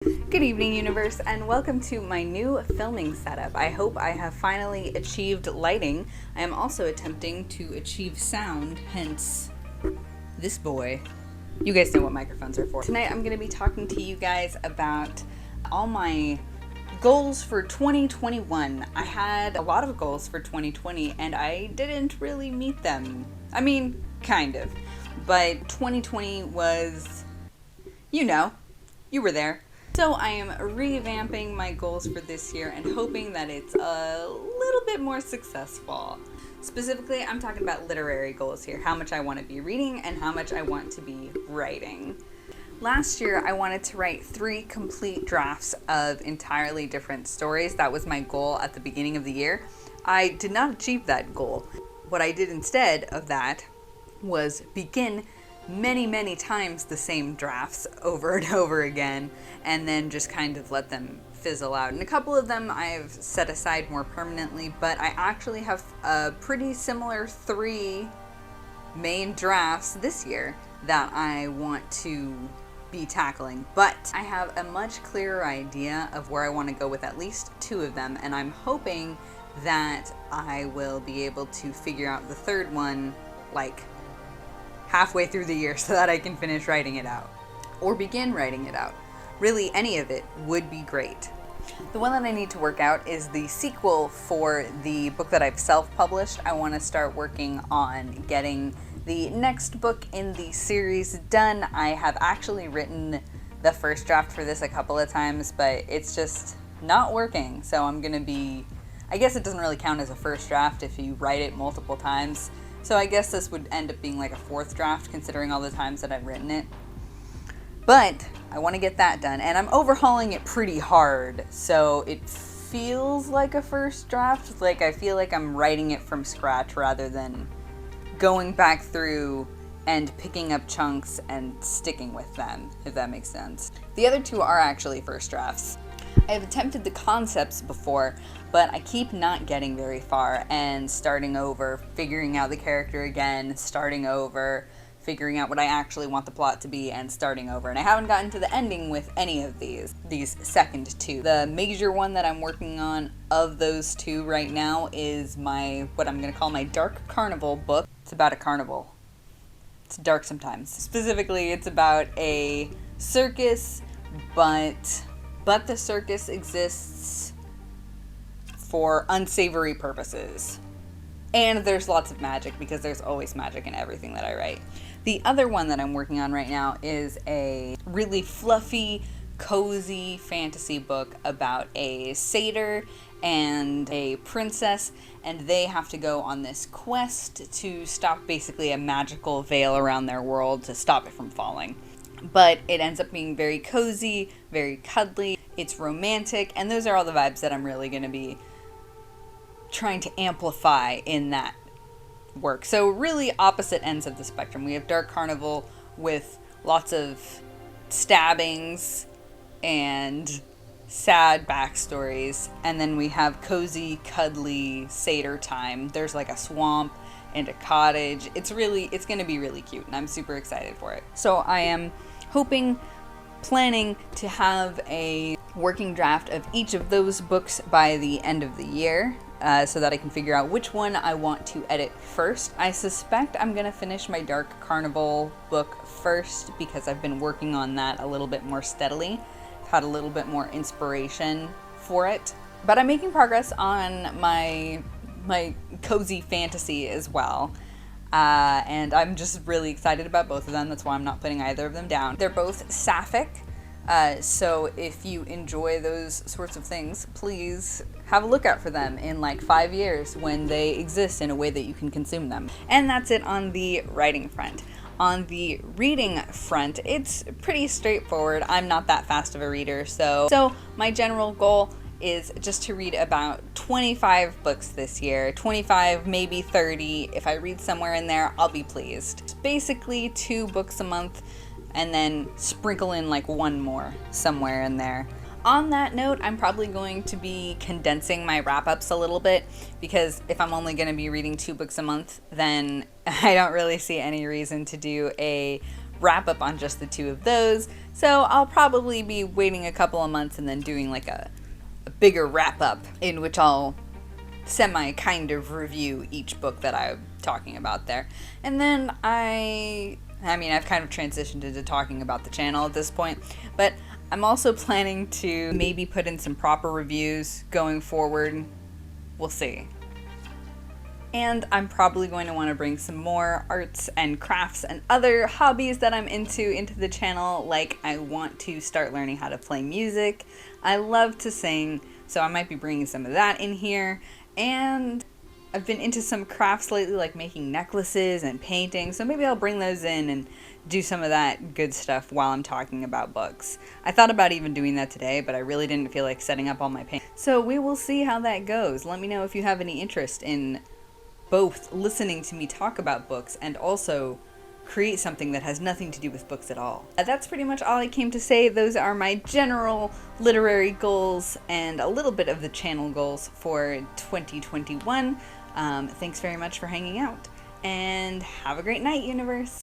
Good evening, universe, and welcome to my new filming setup. I hope I have finally achieved lighting. I am also attempting to achieve sound, hence this boy. You guys know what microphones are for. Tonight I'm going to be talking to you guys about all my goals for 2021. I had a lot of goals for 2020 and I didn't really meet them. I mean, kind of. But 2020 was, you were there. So I am revamping my goals for this year and hoping that it's a little bit more successful. Specifically, I'm talking about literary goals here, how much I want to be reading and how much I want to be writing. Last year, I wanted to write 3 complete drafts of entirely different stories. That was my goal at the beginning of the year. I did not achieve that goal. What I did instead of that was begin many times the same drafts over and over again, and then just kind of let them fizzle out. And a couple of them I've set aside more permanently, but I actually have a pretty similar 3 main drafts this year that I want to be tackling. But I have a much clearer idea of where I want to go with at least 2 of them, and I'm hoping that I will be able to figure out the third one like halfway through the year so that I can finish writing it out or begin writing it out. Really, any of it would be great. The one that I need to work out is the sequel for the book that I've self-published. I want to start working on getting the next book in the series done. I have actually written the first draft for this a couple of times, but it's just not working. So I guess it doesn't really count as a first draft if you write it multiple times. So I guess this would end up being like a 4th draft considering all the times that I've written it. But I want to get that done, and I'm overhauling it pretty hard, so it feels like a first draft. Like I feel like I'm writing it from scratch rather than going back through and picking up chunks and sticking with them, if that makes sense. The other 2 are actually first drafts. I have attempted the concepts before, but I keep not getting very far and starting over, figuring out the character again, starting over, figuring out what I actually want the plot to be, and starting over. And I haven't gotten to the ending with any of these second 2. The major one that I'm working on of those 2 right now is what I'm going to call my Dark Carnival book. It's about a carnival. It's dark sometimes. Specifically, it's about a circus, but the circus exists for unsavory purposes. And there's lots of magic, because there's always magic in everything that I write. The other one that I'm working on right now is a really fluffy, cozy fantasy book about a satyr and a princess, and they have to go on this quest to stop basically a magical veil around their world to stop it from falling. But it ends up being very cozy, very cuddly, it's romantic, and those are all the vibes that I'm really going to be trying to amplify in that work. So really opposite ends of the spectrum. We have Dark Carnival with lots of stabbings and sad backstories, and then we have cozy, cuddly satyr time. There's like a swamp and a cottage. It's going to be really cute, and I'm super excited for it. So I am planning to have a working draft of each of those books by the end of the year, so that I can figure out which one I want to edit first. I suspect I'm going to finish my Dark Carnival book first because I've been working on that a little bit more steadily. I've had a little bit more inspiration for it. But I'm making progress on my cozy fantasy as well. And I'm just really excited about both of them. That's why I'm not putting either of them down. They're both sapphic. So if you enjoy those sorts of things, please have a look out for them in like 5 years when they exist in a way that you can consume them. And that's it on the writing front. On the reading front, it's pretty straightforward. I'm not that fast of a reader, so my general goal is just to read about 25 books this year. 25, maybe 30. If I read somewhere in there, I'll be pleased. It's basically 2 books a month, and then sprinkle in like 1 more somewhere in there. On that note, I'm probably going to be condensing my wrap-ups a little bit, because if I'm only going to be reading 2 books a month, then I don't really see any reason to do a wrap up on just the two of those. So I'll probably be waiting a couple of months and then doing like a bigger wrap up in which I'll semi kind of review each book that I'm talking about there. And then I mean, I've kind of transitioned into talking about the channel at this point, but I'm also planning to maybe put in some proper reviews going forward. We'll see. And I'm probably going to want to bring some more arts and crafts and other hobbies that I'm into the channel. Like, I want to start learning how to play music. I love to sing, so I might be bringing some of that in here. And I've been into some crafts lately, like making necklaces and painting, so maybe I'll bring those in and do some of that good stuff while I'm talking about books. I thought about even doing that today, but I really didn't feel like setting up all my paint. So we will see how that goes. Let me know if you have any interest in both listening to me talk about books and also create something that has nothing to do with books at all. That's pretty much all I came to say. Those are my general literary goals and a little bit of the channel goals for 2021. Thanks very much for hanging out, and have a great night, universe.